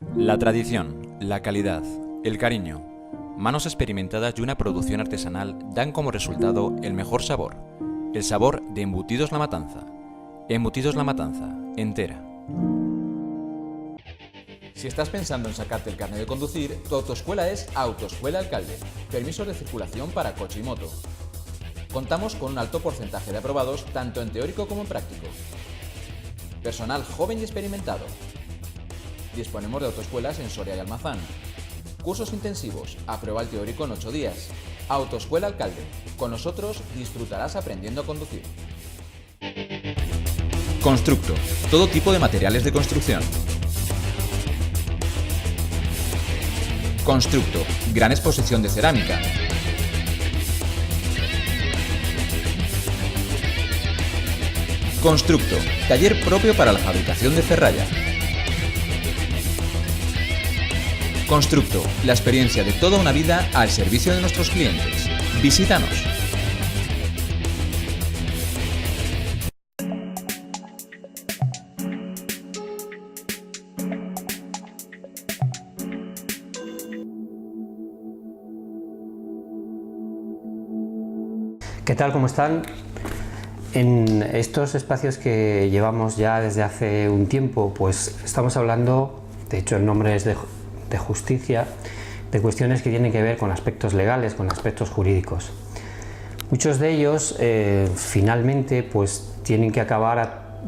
La tradición, la calidad, el cariño, manos experimentadas y una producción artesanal dan como resultado el mejor sabor, el sabor de Embutidos La Matanza. Embutidos La Matanza, entera. Si estás pensando en sacarte el carnet de conducir, tu autoescuela es Autoescuela Alcalde. Permisos de circulación para coche y moto. Contamos con un alto porcentaje de aprobados tanto en teórico como en práctico. Personal joven y experimentado. Disponemos de autoescuelas en Soria y Almazán. Cursos intensivos, a prueba el teórico en 8 días. Autoescuela Alcalde. Con nosotros disfrutarás aprendiendo a conducir. Constructo. Todo tipo de materiales de construcción. Constructo. Gran exposición de cerámica. Constructo. Taller propio para la fabricación de ferralla. Constructo. La experiencia de toda una vida al servicio de nuestros clientes. Visítanos. ¿Qué tal? ¿Cómo están? En estos espacios que llevamos ya desde hace un tiempo, pues estamos hablando, de hecho el nombre es de justicia, de cuestiones que tienen que ver con aspectos legales, con aspectos jurídicos. Muchos de ellos finalmente pues tienen que acabar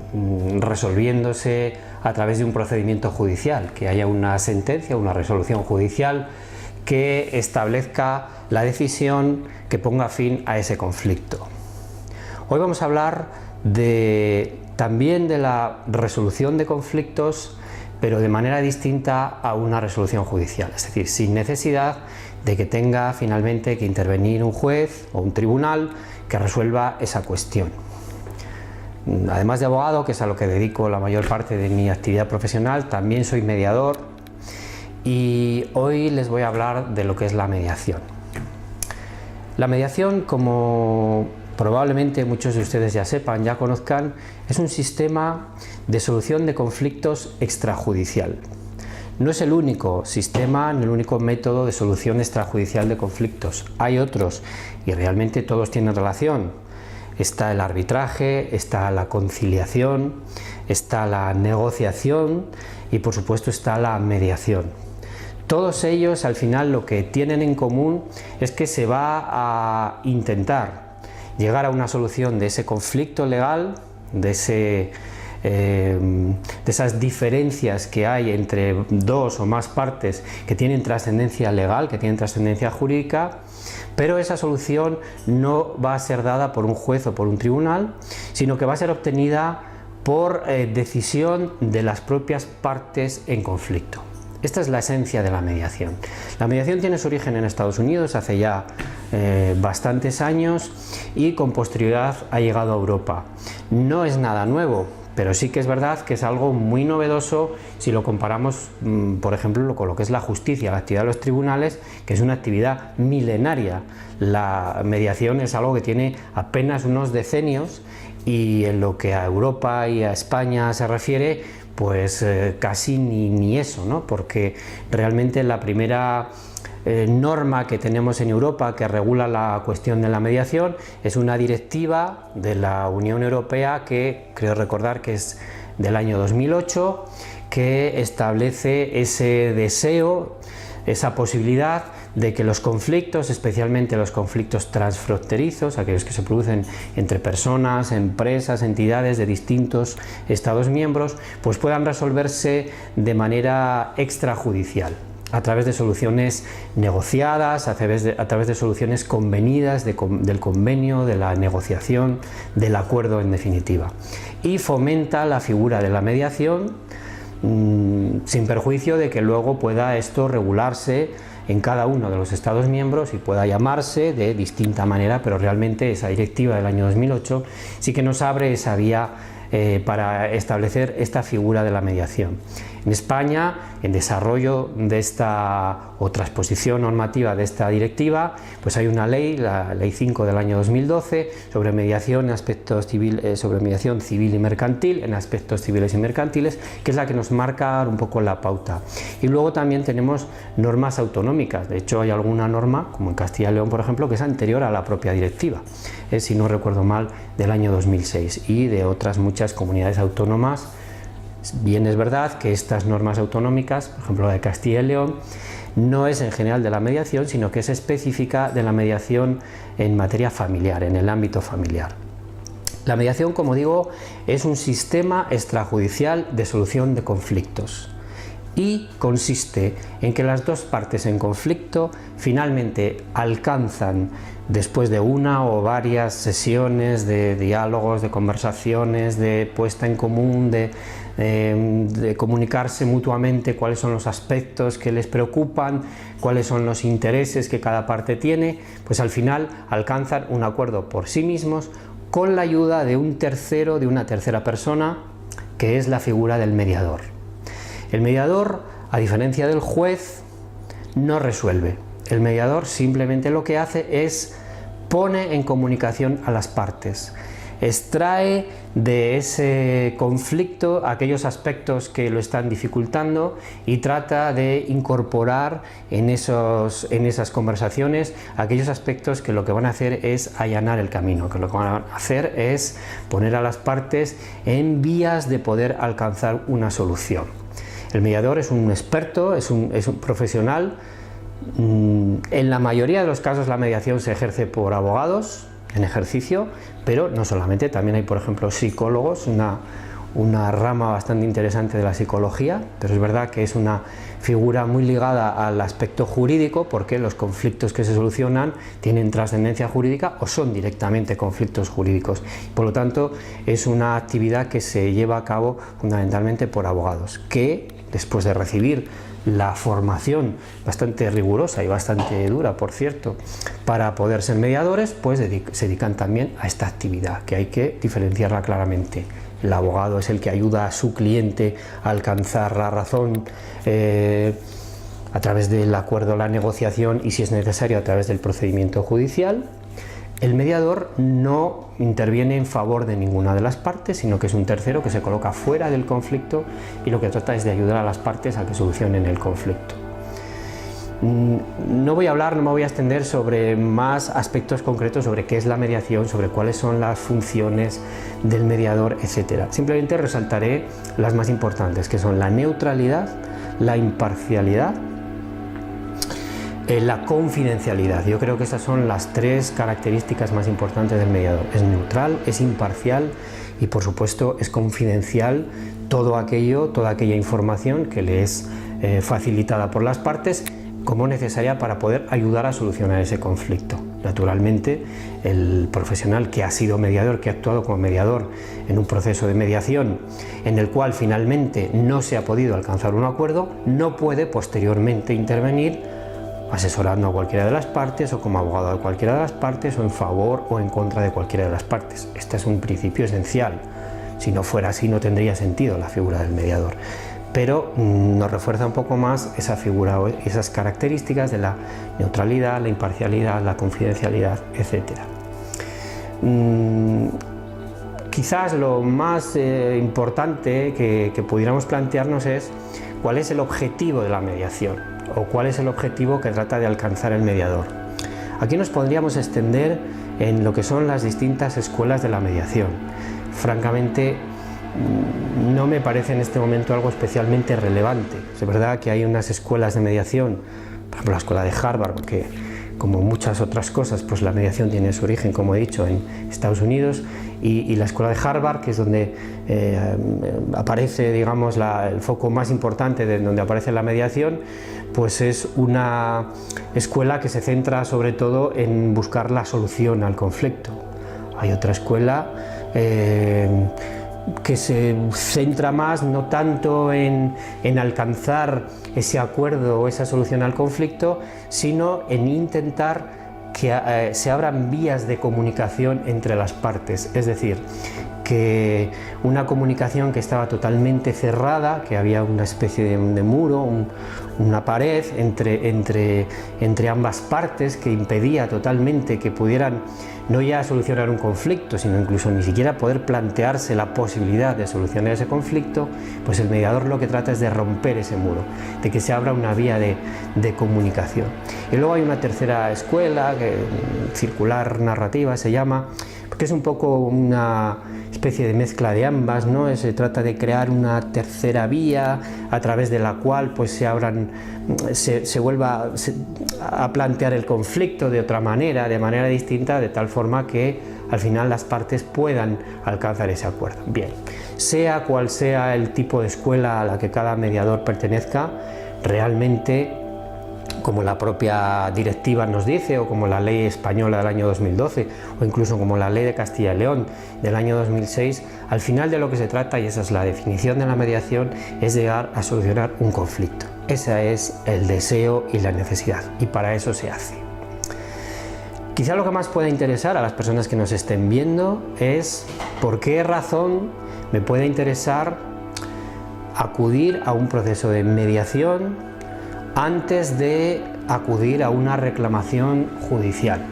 resolviéndose a través de un procedimiento judicial, que haya una sentencia, una resolución judicial que establezca la decisión que ponga fin a ese conflicto. Hoy vamos a hablar también de la resolución de conflictos, pero de manera distinta a una resolución judicial, es decir, sin necesidad de que tenga finalmente que intervenir un juez o un tribunal que resuelva esa cuestión. Además de abogado, que es a lo que dedico la mayor parte de mi actividad profesional, también soy mediador y hoy les voy a hablar de lo que es la mediación. La mediación, como probablemente muchos de ustedes ya sepan, ya conozcan, es un sistema de solución de conflictos extrajudicial. No es el único sistema ni el único método de solución extrajudicial de conflictos. Hay otros y realmente todos tienen relación. Está el arbitraje, está la conciliación, está la negociación y por supuesto está la mediación. Todos ellos al final lo que tienen en común es que se va a intentar llegar a una solución de ese conflicto legal, de esas diferencias que hay entre dos o más partes que tienen trascendencia legal, que tienen trascendencia jurídica, pero esa solución no va a ser dada por un juez o por un tribunal, sino que va a ser obtenida por decisión de las propias partes en conflicto. Esta es la esencia de la mediación. La mediación tiene su origen en Estados Unidos hace ya bastantes años y con posterioridad ha llegado a Europa. No es nada nuevo, pero sí que es verdad que es algo muy novedoso si lo comparamos, por ejemplo, con lo que es la justicia, la actividad de los tribunales, que es una actividad milenaria. La mediación es algo que tiene apenas unos decenios y en lo que a Europa y a España se refiere, pues casi ni eso, ¿no? Porque realmente la primera norma que tenemos en Europa que regula la cuestión de la mediación es una directiva de la Unión Europea que creo recordar que es del año 2008, que establece ese deseo, esa posibilidad de que los conflictos, especialmente los conflictos transfronterizos, aquellos que se producen entre personas, empresas, entidades de distintos Estados miembros, pues puedan resolverse de manera extrajudicial, a través de soluciones negociadas, a través de soluciones convenidas, del convenio, de la negociación, del acuerdo en definitiva. Y fomenta la figura de la mediación sin perjuicio de que luego pueda esto regularse en cada uno de los Estados miembros y pueda llamarse de distinta manera, pero realmente esa directiva del año 2008 sí que nos abre esa vía para establecer esta figura de la mediación. En España, en desarrollo de esta o transposición normativa de esta directiva, pues hay una ley, la Ley 5 del año 2012, sobre mediación en aspectos sobre mediación civil y mercantil, en aspectos civiles y mercantiles, que es la que nos marca un poco la pauta. Y luego también tenemos normas autonómicas. De hecho, hay alguna norma, como en Castilla y León, por ejemplo, que es anterior a la propia directiva, si no recuerdo mal, del año 2006, y de otras muchas comunidades autónomas. Bien es verdad que estas normas autonómicas, por ejemplo la de Castilla y León, no es en general de la mediación, sino que es específica de la mediación en materia familiar, en el ámbito familiar. La mediación, como digo, es un sistema extrajudicial de solución de conflictos y consiste en que las dos partes en conflicto finalmente alcanzan, después de una o varias sesiones de diálogos, de conversaciones, de puesta en común, de comunicarse mutuamente cuáles son los aspectos que les preocupan, cuáles son los intereses que cada parte tiene, pues al final alcanzan un acuerdo por sí mismos con la ayuda de un tercero, de una tercera persona, que es la figura del mediador. El mediador, a diferencia del juez, no resuelve. El mediador simplemente lo que hace es pone en comunicación a las partes, extrae de ese conflicto aquellos aspectos que lo están dificultando y trata de incorporar en esas conversaciones aquellos aspectos que lo que van a hacer es allanar el camino, que lo que van a hacer es poner a las partes en vías de poder alcanzar una solución. El mediador es un experto, es un profesional. En la mayoría de los casos la mediación se ejerce por abogados en ejercicio, pero no solamente, también hay por ejemplo psicólogos, una rama bastante interesante de la psicología, pero es verdad que es una figura muy ligada al aspecto jurídico, porque los conflictos que se solucionan tienen trascendencia jurídica o son directamente conflictos jurídicos. Por lo tanto, es una actividad que se lleva a cabo fundamentalmente por abogados, que después de recibir la formación bastante rigurosa y bastante dura, por cierto, para poder ser mediadores, pues se dedican también a esta actividad, que hay que diferenciarla claramente. El abogado es el que ayuda a su cliente a alcanzar la razón a través del acuerdo, la negociación y, si es necesario, a través del procedimiento judicial. El mediador no interviene en favor de ninguna de las partes, sino que es un tercero que se coloca fuera del conflicto y lo que trata es de ayudar a las partes a que solucionen el conflicto. No me voy a extender sobre más aspectos concretos sobre qué es la mediación, sobre cuáles son las funciones del mediador, etc. Simplemente resaltaré las más importantes, que son la neutralidad, la imparcialidad, la confidencialidad. Yo creo que esas son las tres características más importantes del mediador. Es neutral, es imparcial y, por supuesto, es confidencial toda aquella información que le es facilitada por las partes como necesaria para poder ayudar a solucionar ese conflicto. Naturalmente, el profesional que ha sido mediador, que ha actuado como mediador en un proceso de mediación en el cual finalmente no se ha podido alcanzar un acuerdo, no puede posteriormente intervenir asesorando a cualquiera de las partes o como abogado de cualquiera de las partes o en favor o en contra de cualquiera de las partes. Este es un principio esencial. Si no fuera así, no tendría sentido la figura del mediador. Pero nos refuerza un poco más esa figura, esas características de la neutralidad, la imparcialidad, la confidencialidad, etc. Quizás lo más importante que pudiéramos plantearnos es cuál es el objetivo de la mediación o cuál es el objetivo que trata de alcanzar el mediador. Aquí nos podríamos extender en lo que son las distintas escuelas de la mediación. Francamente, no me parece en este momento algo especialmente relevante. Es verdad que hay unas escuelas de mediación, por ejemplo la escuela de Harvard, que como muchas otras cosas, pues la mediación tiene su origen, como he dicho, en Estados Unidos, y la escuela de Harvard, que es donde aparece, digamos, el foco más importante de donde aparece la mediación, pues es una escuela que se centra sobre todo en buscar la solución al conflicto. Hay otra escuela que se centra más no tanto en alcanzar ese acuerdo o esa solución al conflicto, sino en intentar que se abran vías de comunicación entre las partes, es decir, que una comunicación que estaba totalmente cerrada, que había una especie de muro, una pared entre ambas partes que impedía totalmente que pudieran no ya solucionar un conflicto, sino incluso ni siquiera poder plantearse la posibilidad de solucionar ese conflicto. Pues el mediador lo que trata es de romper ese muro, de que se abra una vía de comunicación. Y luego hay una tercera escuela, circular narrativa se llama, porque es un poco una especie de mezcla de ambas, ¿no? Se trata de crear una tercera vía a través de la cual pues se vuelva a plantear el conflicto de otra manera, de manera distinta, de tal forma que al final las partes puedan alcanzar ese acuerdo. Bien, sea cual sea el tipo de escuela a la que cada mediador pertenezca, realmente, como la propia directiva nos dice, o como la ley española del año 2012, o incluso como la ley de Castilla y León del año 2006, al final de lo que se trata, y esa es la definición de la mediación, es llegar a solucionar un conflicto. Ese es el deseo y la necesidad, y para eso se hace. Quizá lo que más pueda interesar a las personas que nos estén viendo es por qué razón me puede interesar acudir a un proceso de mediación antes de acudir a una reclamación judicial.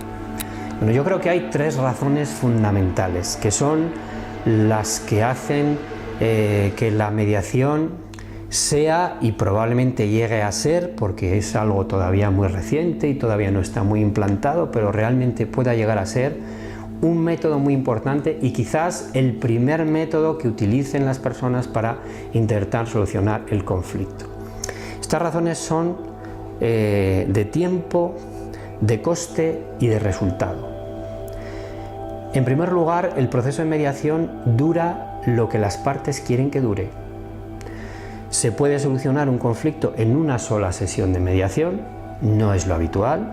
Bueno, yo creo que hay tres razones fundamentales que son las que hacen que la mediación sea, y probablemente llegue a ser, porque es algo todavía muy reciente y todavía no está muy implantado, pero realmente pueda llegar a ser un método muy importante y quizás el primer método que utilicen las personas para intentar solucionar el conflicto. Estas razones son de tiempo, de coste y de resultado. En primer lugar, el proceso de mediación dura lo que las partes quieren que dure. Se puede solucionar un conflicto en una sola sesión de mediación, no es lo habitual,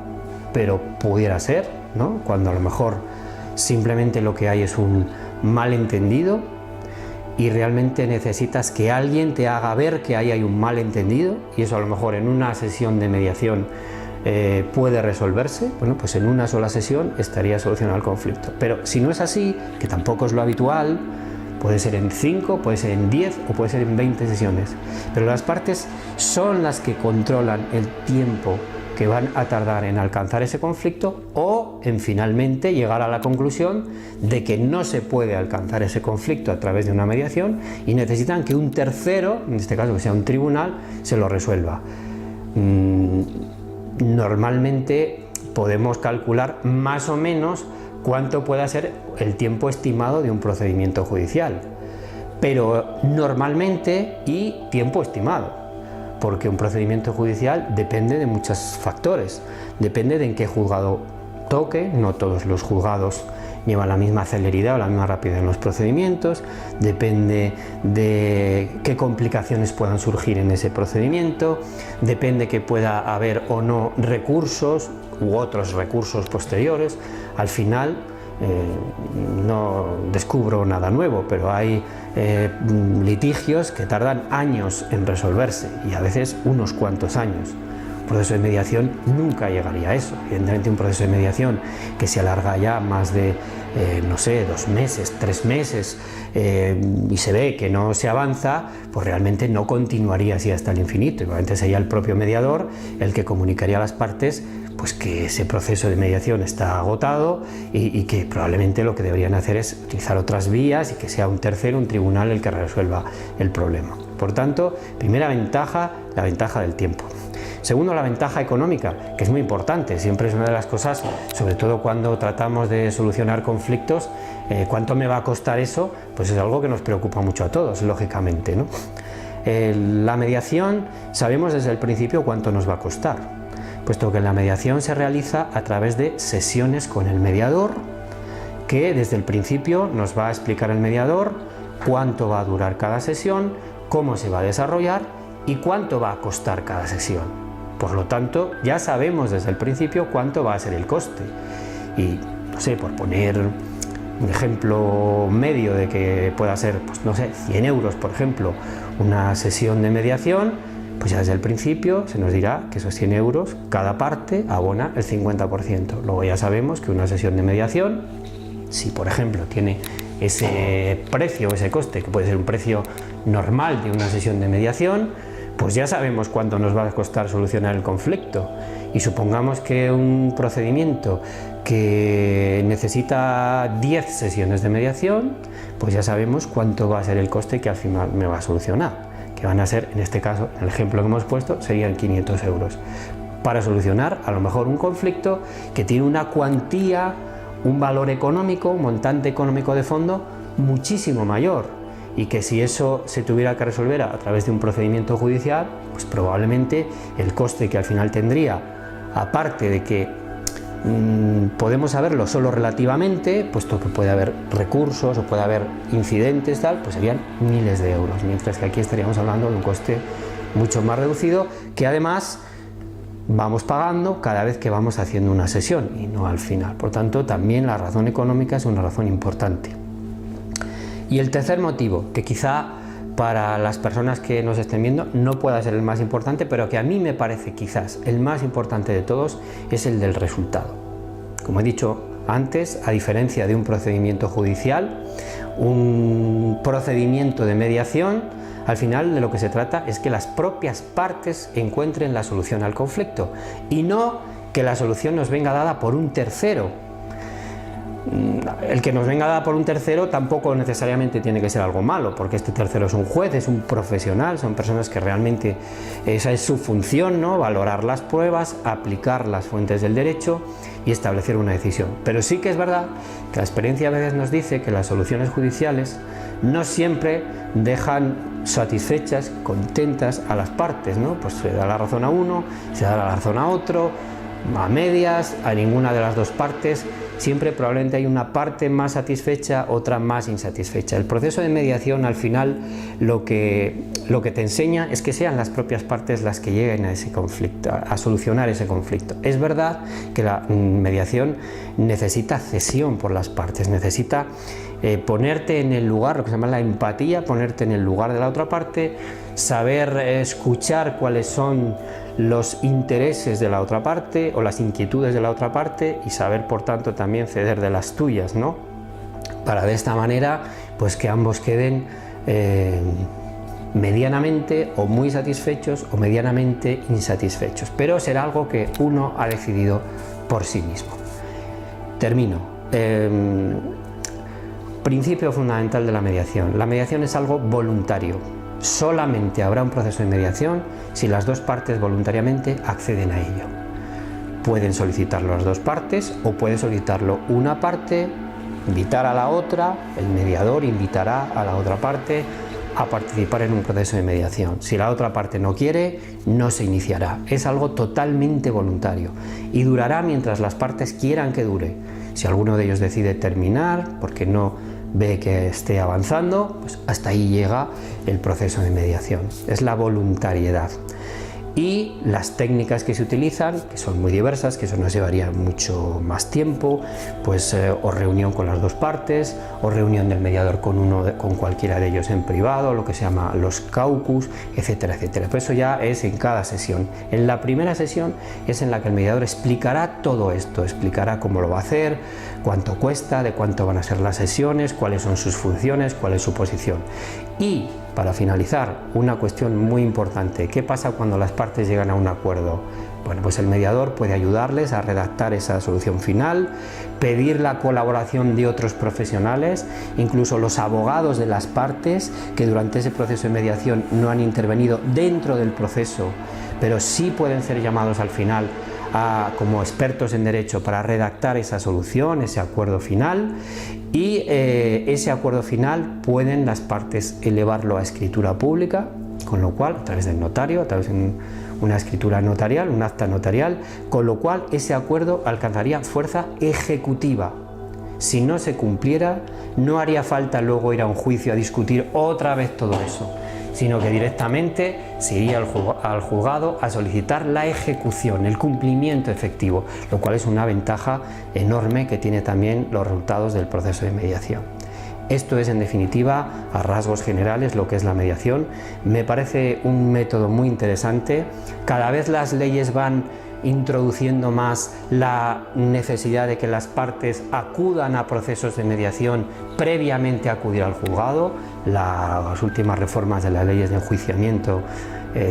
pero pudiera ser, ¿no? Cuando a lo mejor simplemente lo que hay es un malentendido y realmente necesitas que alguien te haga ver que ahí hay un malentendido, y eso a lo mejor en una sesión de mediación puede resolverse. Bueno, pues en una sola sesión estaría solucionado el conflicto. Pero si no es así, que tampoco es lo habitual, puede ser en 5, puede ser en 10 o puede ser en 20 sesiones. Pero las partes son las que controlan el tiempo que van a tardar en alcanzar ese conflicto o en finalmente llegar a la conclusión de que no se puede alcanzar ese conflicto a través de una mediación y necesitan que un tercero, en este caso que sea un tribunal, se lo resuelva. Normalmente podemos calcular más o menos cuánto pueda ser el tiempo estimado de un procedimiento judicial, pero normalmente y tiempo estimado, porque un procedimiento judicial depende de muchos factores, depende de en qué juzgado toque, no todos los juzgados llevan la misma celeridad o la misma rapidez en los procedimientos, depende de qué complicaciones puedan surgir en ese procedimiento, depende que pueda haber o no recursos u otros recursos posteriores. Al final no descubro nada nuevo, pero hay litigios que tardan años en resolverse y a veces unos cuantos años. Un proceso de mediación nunca llegaría a eso. Evidentemente un proceso de mediación que se alarga ya más de, no sé, 2 meses, 3 meses y se ve que no se avanza, pues realmente no continuaría así hasta el infinito. Igualmente sería el propio mediador el que comunicaría a las partes pues que ese proceso de mediación está agotado y que probablemente lo que deberían hacer es utilizar otras vías y que sea un tercero, un tribunal, el que resuelva el problema. Por tanto, primera ventaja, la ventaja del tiempo. Segundo, la ventaja económica, que es muy importante, siempre es una de las cosas, sobre todo cuando tratamos de solucionar conflictos, ¿cuánto me va a costar eso? Pues es algo que nos preocupa mucho a todos, lógicamente, ¿no? La mediación, sabemos desde el principio cuánto nos va a costar, puesto que la mediación se realiza a través de sesiones con el mediador, que desde el principio nos va a explicar el mediador cuánto va a durar cada sesión, cómo se va a desarrollar y cuánto va a costar cada sesión. Por lo tanto, ya sabemos desde el principio cuánto va a ser el coste. Y, no sé, por poner un ejemplo medio de que pueda ser, pues no sé, 100 euros, por ejemplo, una sesión de mediación, pues ya desde el principio se nos dirá que esos 100 euros, cada parte abona el 50%. Luego ya sabemos que una sesión de mediación, si por ejemplo tiene ese precio, ese coste, que puede ser un precio normal de una sesión de mediación, pues ya sabemos cuánto nos va a costar solucionar el conflicto. Y supongamos que un procedimiento que necesita 10 sesiones de mediación, pues ya sabemos cuánto va a ser el coste que al final me va a solucionar, que van a ser, en este caso, en el ejemplo que hemos puesto, serían 500 euros, para solucionar a lo mejor un conflicto que tiene una cuantía, un valor económico, un montante económico de fondo muchísimo mayor, y que si eso se tuviera que resolver a través de un procedimiento judicial, pues probablemente el coste que al final tendría, aparte de que podemos saberlo solo relativamente, puesto que puede haber recursos o puede haber incidentes, tal, pues serían miles de euros, mientras que aquí estaríamos hablando de un coste mucho más reducido, que además vamos pagando cada vez que vamos haciendo una sesión y no al final. Por tanto, también la razón económica es una razón importante. Y el tercer motivo, que quizá para las personas que nos estén viendo no pueda ser el más importante, pero que a mí me parece quizás el más importante de todos, es el del resultado. Como he dicho antes, a diferencia de un procedimiento judicial, un procedimiento de mediación, al final de lo que se trata es que las propias partes encuentren la solución al conflicto y no que la solución nos venga dada por un tercero. El que nos venga dada por un tercero tampoco necesariamente tiene que ser algo malo, porque este tercero es un juez, es un profesional, son personas que realmente esa es su función, ¿no? Valorar las pruebas, aplicar las fuentes del derecho y establecer una decisión. Pero sí que es verdad que la experiencia a veces nos dice que las soluciones judiciales no siempre dejan satisfechas, contentas a las partes, ¿no? Pues se da la razón a uno, se da la razón a otro, a medias, a ninguna de las dos partes. Siempre probablemente hay una parte más satisfecha, otra más insatisfecha. El proceso de mediación al final lo que te enseña es que sean las propias partes las que lleguen a ese conflicto, a solucionar ese conflicto. Es verdad que la mediación necesita cesión por las partes, necesita ponerte en el lugar, lo que se llama la empatía, ponerte en el lugar de la otra parte, saber escuchar cuáles son los intereses de la otra parte o las inquietudes de la otra parte y saber por tanto también ceder de las tuyas, ¿no? Para de esta manera pues que ambos queden medianamente o muy satisfechos o medianamente insatisfechos, pero será algo que uno ha decidido por sí mismo. Termino. Principio fundamental de la mediación. La mediación es algo voluntario. Solamente habrá un proceso de mediación si las dos partes voluntariamente acceden a ello. Pueden solicitarlo las dos partes o puede solicitarlo una parte, invitar a la otra, el mediador invitará a la otra parte a participar en un proceso de mediación. Si la otra parte no quiere, no se iniciará. Es algo totalmente voluntario y durará mientras las partes quieran que dure. Si alguno de ellos decide terminar porque no ve que esté avanzando, pues hasta ahí llega el proceso de mediación. Es la voluntariedad. Y las técnicas que se utilizan, que son muy diversas, que eso nos llevaría mucho más tiempo, pues o reunión con las dos partes, o reunión del mediador con cualquiera de ellos en privado, lo que se llama los caucus, etcétera, etcétera. Pues eso ya es en cada sesión. En la primera sesión es en la que el mediador explicará todo esto, explicará cómo lo va a hacer, cuánto cuesta, de cuánto van a ser las sesiones, cuáles son sus funciones, cuál es su posición. Y para finalizar, una cuestión muy importante: ¿qué pasa cuando las partes llegan a un acuerdo? Bueno, pues el mediador puede ayudarles a redactar esa solución final, pedir la colaboración de otros profesionales, incluso los abogados de las partes que durante ese proceso de mediación no han intervenido dentro del proceso, pero sí pueden ser llamados al final como expertos en derecho para redactar esa solución, ese acuerdo final, y ese acuerdo final pueden las partes elevarlo a escritura pública, con lo cual a través del notario, a través de una escritura notarial, un acta notarial, con lo cual ese acuerdo alcanzaría fuerza ejecutiva. Si no se cumpliera, no haría falta luego ir a un juicio a discutir otra vez todo eso, sino que directamente se iría al juzgado a solicitar la ejecución, el cumplimiento efectivo, lo cual es una ventaja enorme que tiene también los resultados del proceso de mediación. Esto es, en definitiva, a rasgos generales, lo que es la mediación. Me parece un método muy interesante. Cada vez las leyes van introduciendo más la necesidad de que las partes acudan a procesos de mediación previamente a acudir al juzgado. Las últimas reformas de las leyes de enjuiciamiento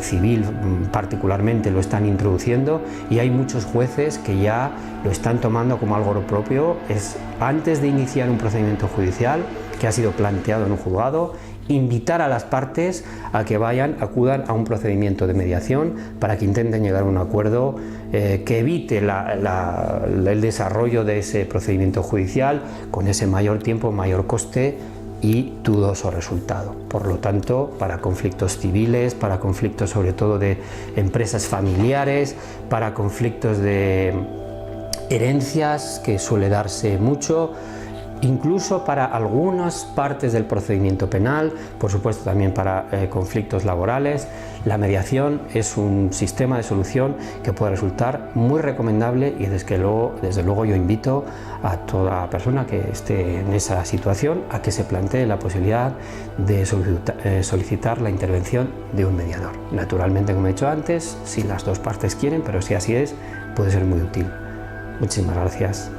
civil particularmente lo están introduciendo, y hay muchos jueces que ya lo están tomando como algo propio. Es antes de iniciar un procedimiento judicial que ha sido planteado en un juzgado, invitar a las partes a que acudan a un procedimiento de mediación para que intenten llegar a un acuerdo que evite el desarrollo de ese procedimiento judicial con ese mayor tiempo, mayor coste y dudoso resultado. Por lo tanto, para conflictos civiles, para conflictos sobre todo de empresas familiares, para conflictos de herencias, que suele darse mucho, incluso para algunas partes del procedimiento penal, por supuesto también para conflictos laborales, la mediación es un sistema de solución que puede resultar muy recomendable, y desde luego yo invito a toda persona que esté en esa situación a que se plantee la posibilidad de solicitar la intervención de un mediador. Naturalmente, como he dicho antes, si las dos partes quieren, pero si así es, puede ser muy útil. Muchísimas gracias.